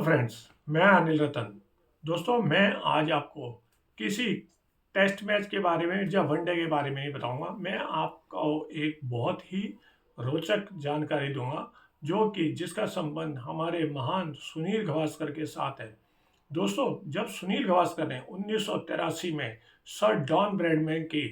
Friends, मैं अनिल रतन। दोस्तों, मैं आज आपको किसी टेस्ट मैच के बारे में या वनडे के बारे में नहीं बताऊंगा। मैं आपको एक बहुत ही रोचक जानकारी दूंगा जो कि जिसका संबंध हमारे महान सुनील गावस्कर के साथ है। दोस्तों, जब सुनील गावस्कर ने 1983 में सर डॉन ब्रैडमैन की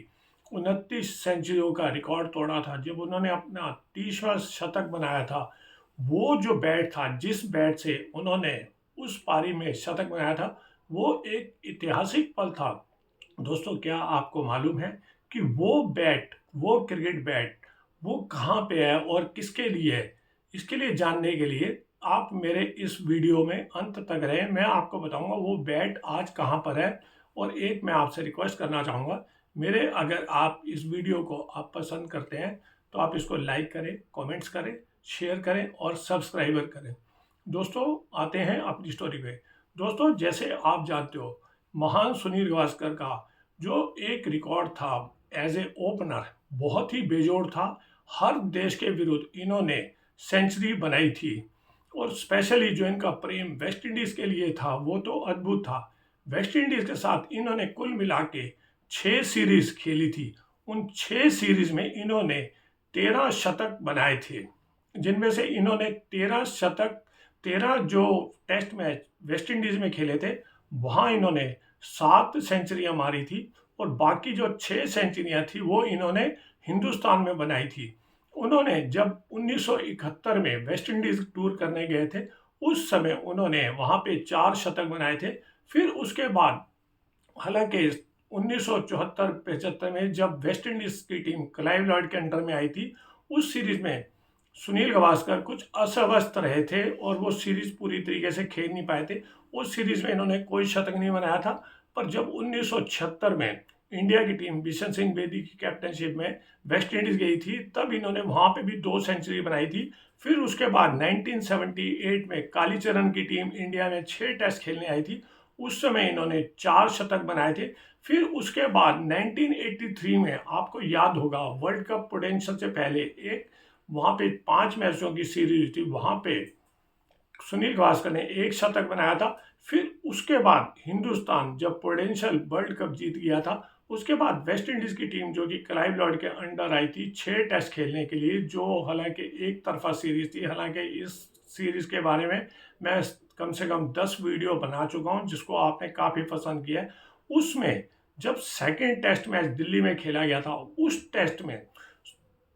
29 सेंचुरियों का रिकॉर्ड तोड़ा था, जब उन्होंने अपना 30वां शतक बनाया था, वो जो बैट था, जिस बैट से उन्होंने उस पारी में शतक बनाया था, वो एक ऐतिहासिक पल था। दोस्तों, क्या आपको मालूम है कि वो बैट, वो क्रिकेट बैट, वो कहाँ पे है और किसके लिए है? इसके लिए जानने के लिए आप मेरे इस वीडियो में अंत तक रहें। मैं आपको बताऊंगा वो बैट आज कहाँ पर है। और एक मैं आपसे रिक्वेस्ट करना चाहूँगा, मेरे अगर आप इस वीडियो को आप पसंद करते हैं तो आप इसको लाइक करें, कमेंट्स करें, शेयर करें और सब्सक्राइबर करें। दोस्तों, आते हैं अपनी स्टोरी पे। दोस्तों, जैसे आप जानते हो, महान सुनील गावस्कर का जो एक रिकॉर्ड था एज ए ओपनर, बहुत ही बेजोड़ था। हर देश के विरुद्ध इन्होंने सेंचुरी बनाई थी। और स्पेशली जो इनका प्रेम वेस्ट इंडीज के लिए था वो तो अद्भुत था। वेस्ट इंडीज के साथ इन्होंने कुल मिला के 6 सीरीज खेली थी। उन 6 सीरीज में इन्होंने 13 शतक बनाए थे, जिनमें से इन्होंने 13 शतक, 13 जो टेस्ट मैच वेस्ट इंडीज में खेले थे वहां इन्होंने 7 सेंचुरियां मारी थी। और बाकी जो 6 सेंचुरियां थी वो इन्होंने हिंदुस्तान में बनाई थी। उन्होंने जब 1971 में वेस्ट इंडीज टूर करने गए थे, उस समय उन्होंने वहां पे 4 शतक बनाए थे। फिर उसके बाद, हालांकि 1974-75 में जब वेस्ट इंडीज की टीम क्लाइव लॉयड के अंडर में आई थी, उस सीरीज में सुनील गावस्कर कुछ अस्वस्थ रहे थे और वो सीरीज पूरी तरीके से खेल नहीं पाए थे। उस सीरीज में इन्होंने कोई शतक नहीं बनाया था। पर जब 1976 में इंडिया की टीम बिशन सिंह बेदी की कैप्टनशिप में वेस्ट इंडीज गई थी, तब इन्होंने वहां पे भी 2 सेंचुरी बनाई थी। फिर उसके बाद 1978 में कालीचरण की टीम इंडिया में 6 टेस्ट खेलने आई थी, उस समय इन्होंने 4 शतक बनाए थे। फिर उसके बाद 1983 में, आपको याद होगा, वर्ल्ड कप पोटेंशियल से पहले एक वहां पे 5 मैचों की सीरीज थी, वहां पे सुनील गावस्कर ने 1 शतक बनाया था। फिर उसके बाद हिंदुस्तान जब पोटेंशियल वर्ल्ड कप जीत गया था, उसके बाद वेस्ट इंडीज की टीम जो कि क्लाइव लॉयड के अंडर आई थी 6 टेस्ट खेलने के लिए, जो हालांकि एक तरफा सीरीज थी। हालांकि इस सीरीज के बारे में मैं कम से कम 10 वीडियो बना चुका हूं, जिसको आपने काफ़ी पसंद किया है। उसमें जब सेकेंड टेस्ट मैच दिल्ली में खेला गया था, उस टेस्ट में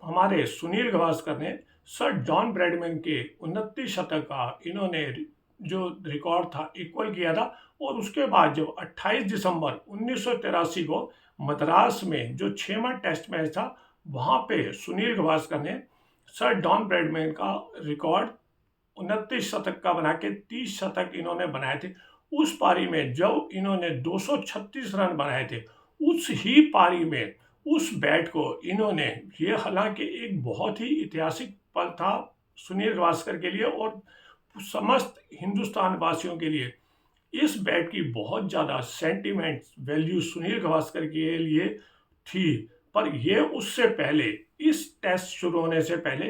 हमारे सुनील गावस्कर ने सर जॉन ब्रैडमैन के 29 शतक का इन्होंने जो रिकॉर्ड था इक्वल किया था। और उसके बाद जब 28 दिसंबर 1983 को मद्रास में जो 6वां टेस्ट मैच था, वहां पे सुनील गावस्कर ने सर डॉन ब्रैडमैन का रिकॉर्ड 29 शतक का बना के 30 शतक इन्होंने बनाए थे। उस पारी में जब इन्होंने 236 रन बनाए थे, उस ही पारी में उस बैट को इन्होंने, ये हालांकि एक बहुत ही ऐतिहासिक पल था सुनील गावस्कर के लिए और समस्त हिंदुस्तान वासियों के लिए। इस बैट की बहुत ज़्यादा सेंटिमेंट वैल्यू सुनील गावस्कर के लिए थी। पर ये उससे पहले, इस टेस्ट शुरू होने से पहले,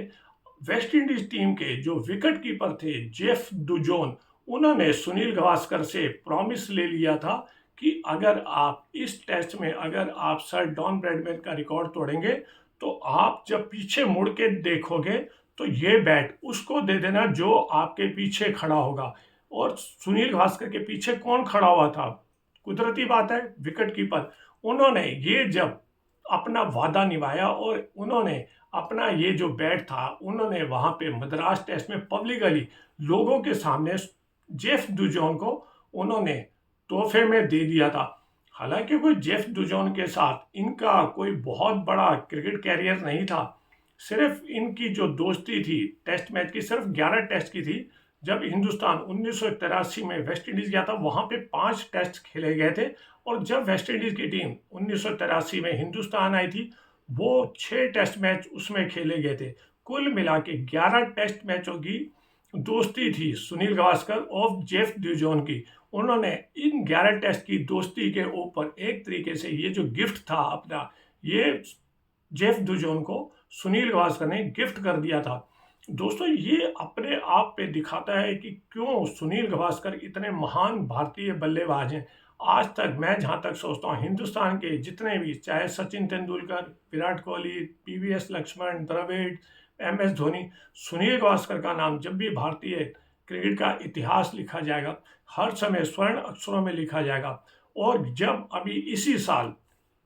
वेस्ट इंडीज टीम के जो विकेट कीपर थे जेफ डुजोन, उन्होंने सुनील गावस्कर से प्रॉमिस ले लिया था कि अगर आप इस टेस्ट में, अगर आप सर डॉन ब्रैडमैन का रिकॉर्ड तोड़ेंगे, तो आप जब पीछे मुड़ के देखोगे तो ये बैट उसको दे देना जो आपके पीछे खड़ा होगा। और सुनील गावस्कर के पीछे कौन खड़ा हुआ था? कुदरती बात है, विकेट कीपर। उन्होंने ये जब अपना वादा निभाया और उन्होंने अपना ये जो बैट था, उन्होंने वहां पे मद्रास टेस्ट में पब्लिकली लोगों के सामने जेफ डुजोन को उन्होंने तोहफे में दे दिया था। हालांकि कोई जेफ डुजोन के साथ इनका कोई बहुत बड़ा क्रिकेट कैरियर नहीं था। सिर्फ इनकी जो दोस्ती थी टेस्ट मैच की, सिर्फ 11 टेस्ट की थी। जब हिंदुस्तान 1983 में वेस्ट इंडीज गया था, वहां पे 5 टेस्ट खेले गए थे। और जब वेस्ट इंडीज की टीम 1983 में हिंदुस्तान आई थी, वो 6 टेस्ट मैच उसमें खेले गए थे। कुल मिला के 11 टेस्ट मैचों की दोस्ती थी सुनील गावस्कर और जेफ ड्यूजोन की। उन्होंने इन 11 टेस्ट की दोस्ती के ऊपर एक तरीके से ये जो गिफ्ट था अपना, ये जेफ डुजोन को सुनील गावस्कर ने गिफ्ट कर दिया था। दोस्तों ये अपने आप पे दिखाता है कि क्यों सुनील गावस्कर इतने महान भारतीय बल्लेबाज हैं। आज तक मैं जहाँ तक सोचता हूँ हिंदुस्तान के जितने भी, चाहे सचिन तेंदुलकर, विराट कोहली, पीवीएस लक्ष्मण, द्रविड़, एमएस धोनी, सुनील गावस्कर का नाम जब भी भारतीय क्रिकेट का इतिहास लिखा जाएगा, हर समय स्वर्ण अक्षरों में लिखा जाएगा। और जब अभी इसी साल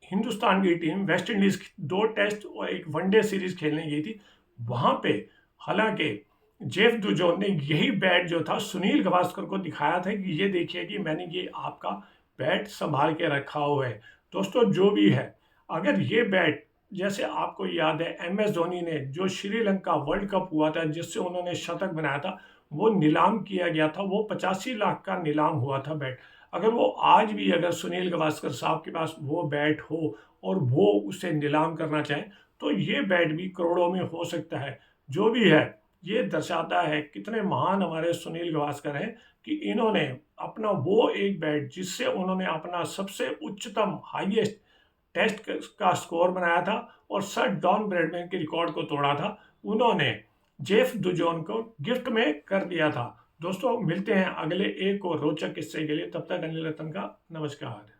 हिंदुस्तान की टीम वेस्ट इंडीज की 2 टेस्ट और एक वनडे सीरीज खेलने गई थी, वहां पे हालांकि जेफ दुजोन ने यही बैट जो था सुनील गावस्कर को दिखाया था कि ये देखिए कि मैंने ये आपका बैट संभाल के रखा हुआ है। दोस्तों जो भी है, अगर ये बैट, जैसे आपको याद है एमएस धोनी ने जो श्रीलंका वर्ल्ड कप हुआ था जिससे उन्होंने शतक बनाया था, वो नीलाम किया गया था, वो 85 लाख का नीलाम हुआ था बैट। अगर वो आज भी, अगर सुनील गावस्कर साहब के पास वो बैट हो और वो उसे नीलाम करना चाहें, तो ये बैट भी करोड़ों में हो सकता है। जो भी है, ये दर्शाता है कितने महान हमारे सुनील गावस्कर हैं कि इन्होंने अपना वो एक बैट जिससे उन्होंने अपना सबसे उच्चतम हाईएस्ट टेस्ट का स्कोर बनाया था और सर डॉन ब्रैडमैन के रिकॉर्ड को तोड़ा था, उन्होंने जेफ दुजोन को गिफ्ट में कर दिया था। दोस्तों मिलते हैं अगले एक और रोचक किस्से के लिए, तब तक अनिल रतन का नमस्कार।